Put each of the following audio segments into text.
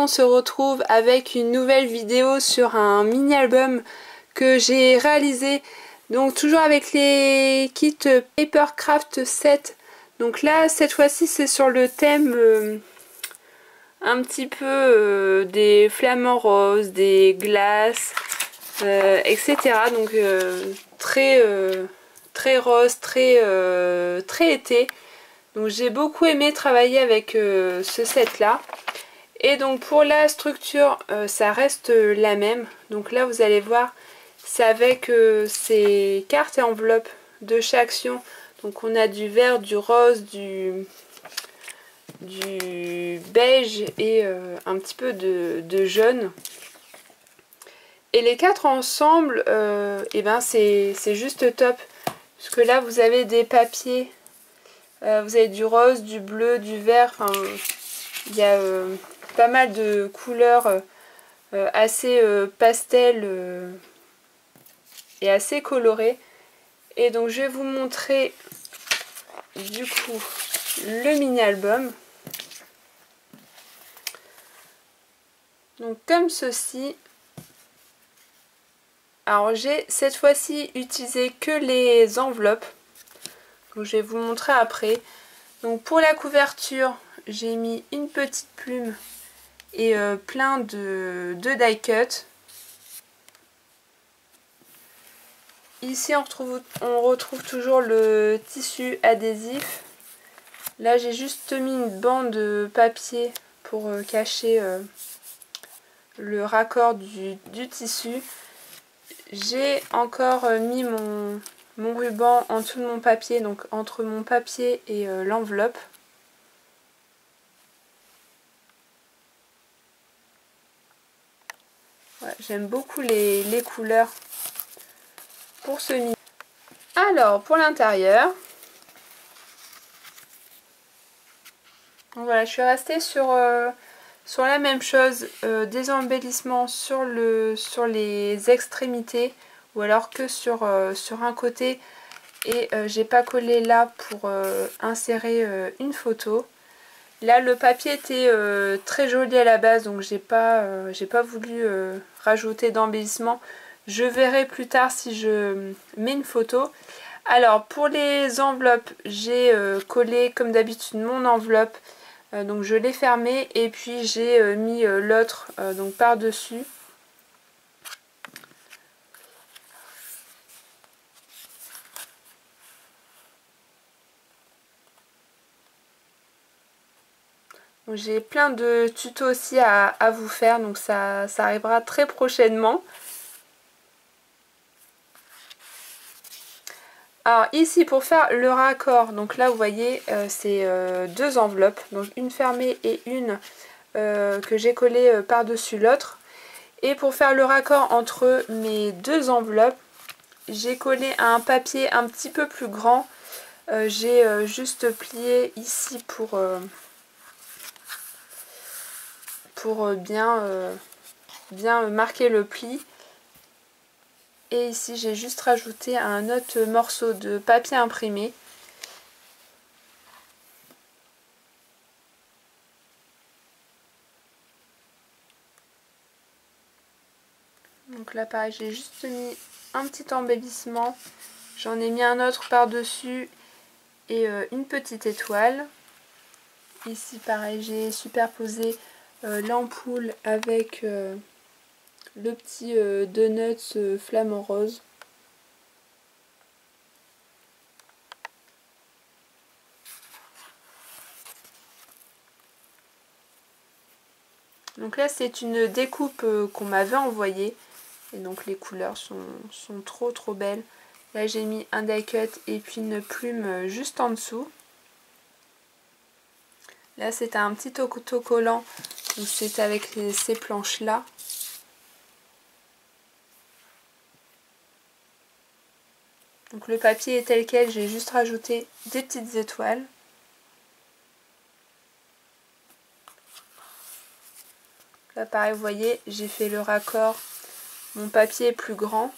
on se retrouve avec une nouvelle vidéo sur un mini-album que j'ai réalisé. Donc toujours avec les kits Papercraft 7. Donc là, cette fois-ci, c'est sur le thème un petit peu des flamants roses, des glaces, etc. Donc très rose, très été. Donc j'ai beaucoup aimé travailler avec ce set là. Et donc pour la structure, ça reste la même. Donc là vous allez voir, c'est avec ces cartes et enveloppes de chaque action. Donc on a du vert, du rose, du beige et un petit peu de jaune. Et les quatre ensemble, et ben c'est juste top. Parce que là vous avez des papiers. Vous avez du rose, du bleu, du vert, enfin il y a pas mal de couleurs assez pastel et assez colorées. Et donc je vais vous montrer du coup le mini-album. Donc comme ceci. Alors j'ai cette fois-ci utilisé que les enveloppes. Donc je vais vous montrer après. Donc pour la couverture, j'ai mis une petite plume et plein de die cut. Ici on retrouve toujours le tissu adhésif. Là j'ai juste mis une bande de papier pour cacher le raccord du tissu. J'ai encore mis mon ruban en dessous de mon papier, donc entre mon papier et l'enveloppe. Ouais, j'aime beaucoup les couleurs pour ce mini. Alors pour l'intérieur, voilà, je suis restée sur la même chose, des embellissements sur les extrémités ou alors que sur un côté, et j'ai pas collé là pour insérer une photo. Là le papier était très joli à la base, donc j'ai pas voulu rajouter d'embellissement. Je verrai plus tard si je mets une photo. Alors pour les enveloppes, j'ai collé comme d'habitude mon enveloppe. Donc je l'ai fermé et puis j'ai mis l'autre donc par dessus. J'ai plein de tutos aussi à vous faire, donc ça arrivera très prochainement. Alors ici pour faire le raccord, donc là vous voyez c'est deux enveloppes, donc une fermée et une que j'ai collée par dessus l'autre. Et pour faire le raccord entre mes deux enveloppes, j'ai collé un papier un petit peu plus grand. J'ai juste plié ici pour bien marquer le pli. Et ici j'ai juste rajouté un autre morceau de papier imprimé. Donc là pareil, j'ai juste mis un petit embellissement. J'en ai mis un autre par dessus et une petite étoile. Ici pareil, j'ai superposé l'ampoule avec le petit donuts flamant rose. Donc là c'est une découpe qu'on m'avait envoyée. Et donc les couleurs sont trop belles. Là j'ai mis un die cut et puis une plume juste en dessous. Là c'est un petit autocollant, donc c'est avec ces planches là. Donc le papier est tel quel, j'ai juste rajouté des petites étoiles. Là pareil, vous voyez, j'ai fait le raccord. Mon papier est plus grand.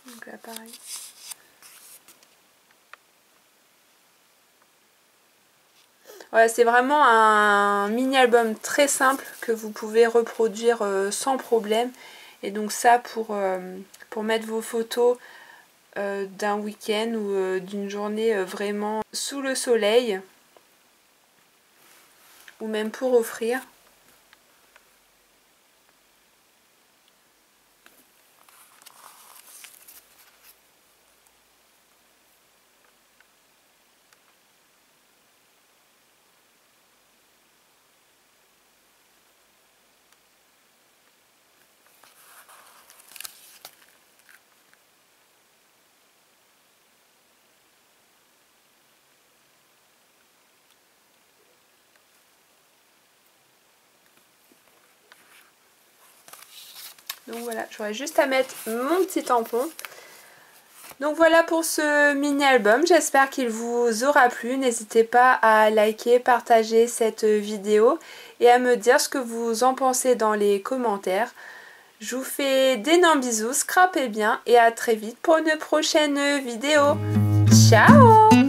Donc là pareil. Voilà, c'est vraiment un mini-album très simple que vous pouvez reproduire sans problème. Et donc ça pour mettre vos photos d'un week-end ou d'une journée vraiment sous le soleil. Ou même pour offrir. Donc voilà, j'aurais juste à mettre mon petit tampon. Donc voilà pour ce mini-album, j'espère qu'il vous aura plu. N'hésitez pas à liker, partager cette vidéo et à me dire ce que vous en pensez dans les commentaires. Je vous fais d'énormes bisous, scrapez bien et à très vite pour une prochaine vidéo. Ciao!